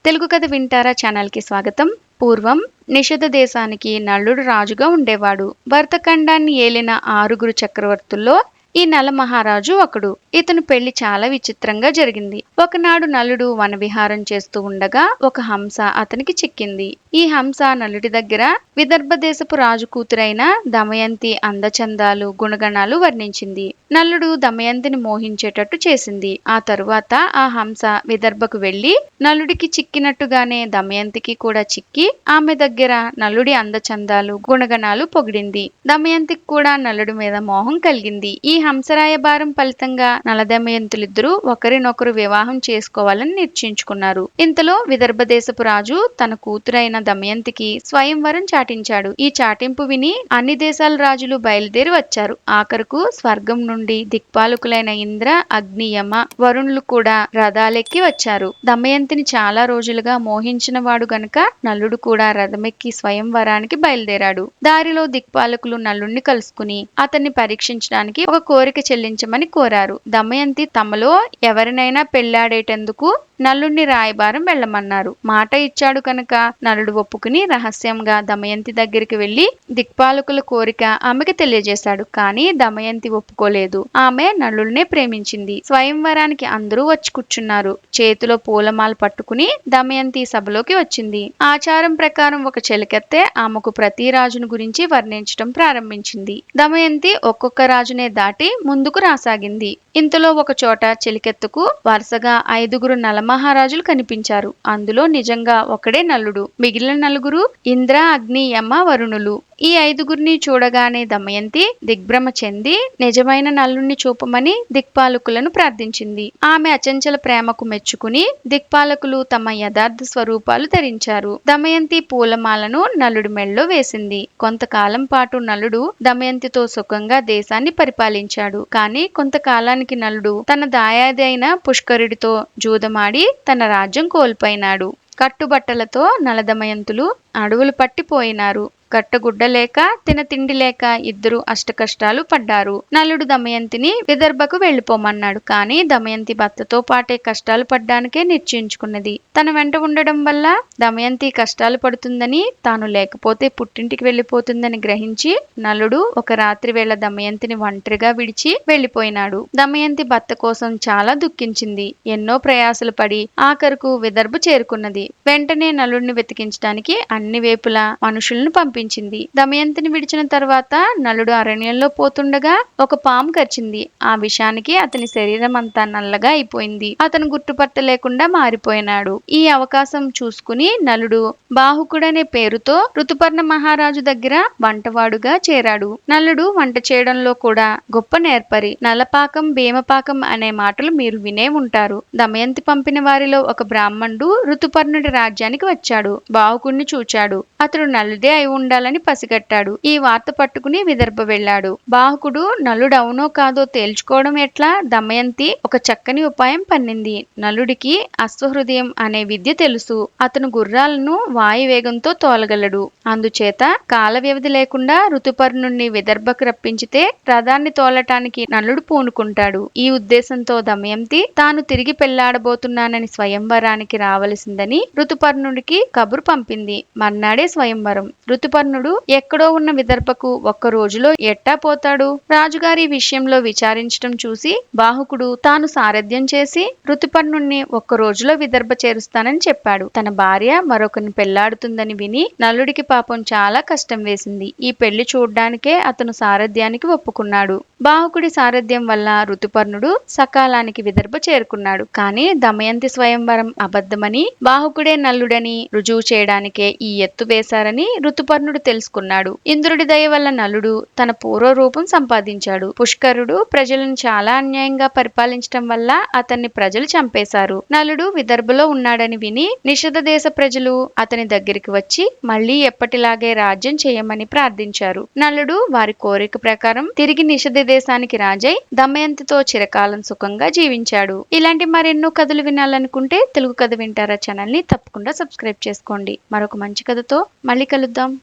తెలుగు కథ వింటారా ఛానల్‌కి స్వాగతం. పూర్వం నిషధ దేశానికి నలుడు రాజుగా ఉండేవాడు. భరతఖండాన్ని ఏలిన 6గురు చక్రవర్తుల్లో ఈ నల మహారాజు ఒకడు. ఇతను పెళ్లి చాలా విచిత్రంగా జరిగింది. ఒకనాడు నలుడు వనవిహారం చేస్తూ ఉండగా ఒక హంస అతనికి చిక్కింది. ఈ హంస నలుడి దగ్గర విదర్భ దేశపు రాజు కూతురైన దమయంతి అందచందాలు, గుణగణాలు వర్ణించింది. నలుడు దమయంతిని మోహించేటట్టు చేసింది. ఆ తరువాత ఆ హంస విదర్భకు వెళ్లి నలుడికి చిక్కినట్టుగానే దమయంతికి కూడా చిక్కి ఆమె దగ్గర నలుడి అందచందాలు, గుణగణాలు పొగిడింది. దమయంతికి కూడా నలుడి మీద మోహం కలిగింది. ఈ హంసరాయబారం ఫలితంగా నలదమయంతులిద్దరూ ఒకరినొకరు వివాహం చేసుకోవాలని నిశ్చయించుకున్నారు. ఇంతలో విదర్భ దేశపు రాజు తన కూతురైన దమయంతికి స్వయంవరం చాటించాడు. ఈ చాటింపు విని అన్ని దేశాల రాజులు బయలుదేరి వచ్చారు. ఆఖరుకు స్వర్గం నుండి దిక్పాలకులైన ఇంద్ర, అగ్ని, యమ, వరుణులు కూడా రథాలెక్కి వచ్చారు. దమయంతిని చాలా రోజులుగా మోహించిన వాడు గనుక నలుడు కూడా రథమెక్కి స్వయంవరానికి బయలుదేరాడు. దారిలో దిక్పాలకులు నలుడిని కలుసుకుని అతన్ని పరీక్షించడానికి ఒక కోరిక చెల్లించమని కోరారు. దమయంతి తమలో ఎవరినైనా పెళ్లాడేటందుకు నలుడిని రాయబారం వెళ్ళమన్నారు. మాట ఇచ్చాడు కనుక నలుడు ఒప్పుకుని రహస్యంగా దమయంతి దగ్గరికి వెళ్లి దిక్పాలకుల కోరిక ఆమెకి తెలియజేశాడు. కానీ దమయంతి ఒప్పుకోలేదు. ఆమె నలుడినే ప్రేమించింది. స్వయంవరానికి అందరూ వచ్చి కూర్చున్నారు. చేతిలో పూలమాల పట్టుకుని దమయంతి సభలోకి వచ్చింది. ఆచారం ప్రకారం ఒక చెలికెత్తే ఆమెకు ప్రతి రాజును గురించి వర్ణించడం ప్రారంభించింది. దమయంతి ఒక్కొక్క రాజునే దాటి ముందుకు రాసాగింది. ఇంతలో ఒక చోట చెలికెత్తుకు వరుసగా 5గురు నలమహారాజులు కనిపించారు. అందులో నిజంగా ఒకడే నలుడు. మిగిలిన 4గురు ఇంద్ర, అగ్ని, యమ, వరుణులు. ఈ 5గురిని చూడగానే దమయంతి దిగ్భ్రమ చెంది నిజమైన నలుడిని చూపమని దిక్పాలకులను ప్రార్థించింది. ఆమె అచంచల ప్రేమకు మెచ్చుకుని దిక్పాలకులు తమ యథార్థ స్వరూపాలు ధరించారు. దమయంతి పూలమాలను నలుడి మెళ్ళో వేసింది. కొంతకాలం పాటు నలుడు దమయంతితో సుఖంగా దేశాన్ని పరిపాలించాడు. కానీ కొంతకాలానికి నలుడు తన దాయాది అయిన పుష్కరుడితో జూదమాడి తన రాజ్యం కోల్పోయినాడు. కట్టుబట్టలతో నలదమయంతులు అడవులు పట్టిపోయినారు. కట్టగుడ్డ లేక తిండి లేక ఇద్దరు అష్టకష్టాలు పడ్డారు. నలుడు దమయంతిని విదర్భకు వెళ్లిపోమన్నాడు. కానీ దమయంతి భర్తతో పాటే కష్టాలు పడ్డానికే నిశ్చయించుకున్నది. తన వెంట ఉండడం వల్ల దమయంతి కష్టాలు పడుతుందని, తాను లేకపోతే పుట్టింటికి వెళ్లిపోతుందని గ్రహించి నలుడు ఒక రాత్రి వేళ దమయంతిని ఒంటరిగా విడిచి వెళ్లిపోయినాడు. దమయంతి భర్త కోసం చాలా దుఃఖించింది. ఎన్నో ప్రయాసలు పడి ఆఖరుకు విదర్భ చేరుకున్నది. వెంటనే నలుడిని వెతికించడానికి అన్ని వేపులా మనుషులను పంపించింది. దమయంతిని విడిచిన తర్వాత నలుడు అరణ్యంలో పోతుండగా ఒక పాము కరిచింది. ఆ విషానికి అతని శరీరం అంతా నల్లగా అయిపోయింది. అతను గుర్తుపట్టలేకుండా మారిపోయినాడు. ఈ అవకాశం చూసుకుని నలుడు బాహుకుడనే పేరుతో ఋతుపర్ణ మహారాజు దగ్గర వంటవాడుగా చేరాడు. నలుడు వంట చేయడంలో కూడా గొప్ప నేర్పరి. నలపాకం, భీమపాకం అనే మాటలు మీరు వినే ఉంటారు. దమయంతి పంపిన వారిలో ఒక బ్రాహ్మణుడు ఋతుపర్ణుడి రాజ్యానికి వచ్చాడు. బాహుకుడిని చూచాడు. అతడు నలుడే అయి ఉండాలని పసిగట్టాడు. ఈ వార్త పట్టుకుని విదర్భ వెళ్ళాడు. బాహుకుడు నలుడు అవునో కాదో తేల్చుకోవడం ఎట్లా? దమయంతి ఒక చక్కని ఉపాయం పన్నింది. నలుడికి అశ్వహృదయం అనే విద్య తెలుసు. అతను గుర్రాలను వాయువేగంతో తోలగలడు. అందుచేత కాల వ్యవధి లేకుండా ఋతుపర్ణుణ్ణి విదర్భకు రప్పించితే రథాన్ని తోలటానికి నలుడు పూనుకుంటాడు. ఈ ఉద్దేశంతో దమయంతి తాను తిరిగి పెళ్లాడబోతున్నానని స్వయంవరానికి రావలసిందని ఋతుపర్ణుడికి కబురు పంపింది. మర్నాడే స్వయంవరం. ఋతుపర్ణుడు ఎక్కడో ఉన్న విదర్భకు ఒక్క రోజులో ఎట్టా పోతాడు? రాజుగారి విషయంలో విచారించడం చూసి బాహుకుడు తాను సారథ్యం చేసి ఋతుపర్ణుణ్ణి ఒక్క రోజులో విదర్భ చేరుస్తానని చెప్పాడు. తన భార్య మరొకరిని పెళ్లాడుతుందని విని నలుడికి పాపం చాలా కష్టం వేసింది. ఈ పెళ్లి చూడ్డానికే అతను సారథ్యానికి ఒప్పుకున్నాడు. బాహుకుడి సారథ్యం వల్ల ఋతుపర్ణుడు సకాలానికి విదర్భ చేరుకున్నాడు. కానీ దమయంతి స్వయంవరం అబద్ధమని, బాహుకుడే నలుడని రుజువు చేయడానికే ఈ ఎత్తు వేశారని ఋతుపర్ణుడు తెలుసుకున్నాడు. ఇంద్రుడి దయ వల్ల నలుడు తన పూర్వ రూపం సంపాదించాడు. పుష్కరుడు ప్రజలను చాలా అన్యాయంగా పరిపాలించడం వల్ల అతన్ని ప్రజలు చంపేశారు. నలుడు విదర్భలో ఉన్నాడని విని నిషధ దేశ ప్రజలు అతని దగ్గరికి వచ్చి మళ్లీ ఎప్పటిలాగే రాజ్యం చేయమని ప్రార్థించారు. నలుడు వారి కోరిక ప్రకారం తిరిగి నిషధ దేశానికి రాజై దమయంతితో చిరకాలం సుఖంగా జీవించాడు. ఇలాంటి మరెన్నో కథలు వినాలనుకుంటే తెలుగు కథ వింటారా ఛానల్ ని తప్పకుండా సబ్స్క్రైబ్ చేసుకోండి. మరొక మంచి కథతో మళ్ళీ కలుద్దాం.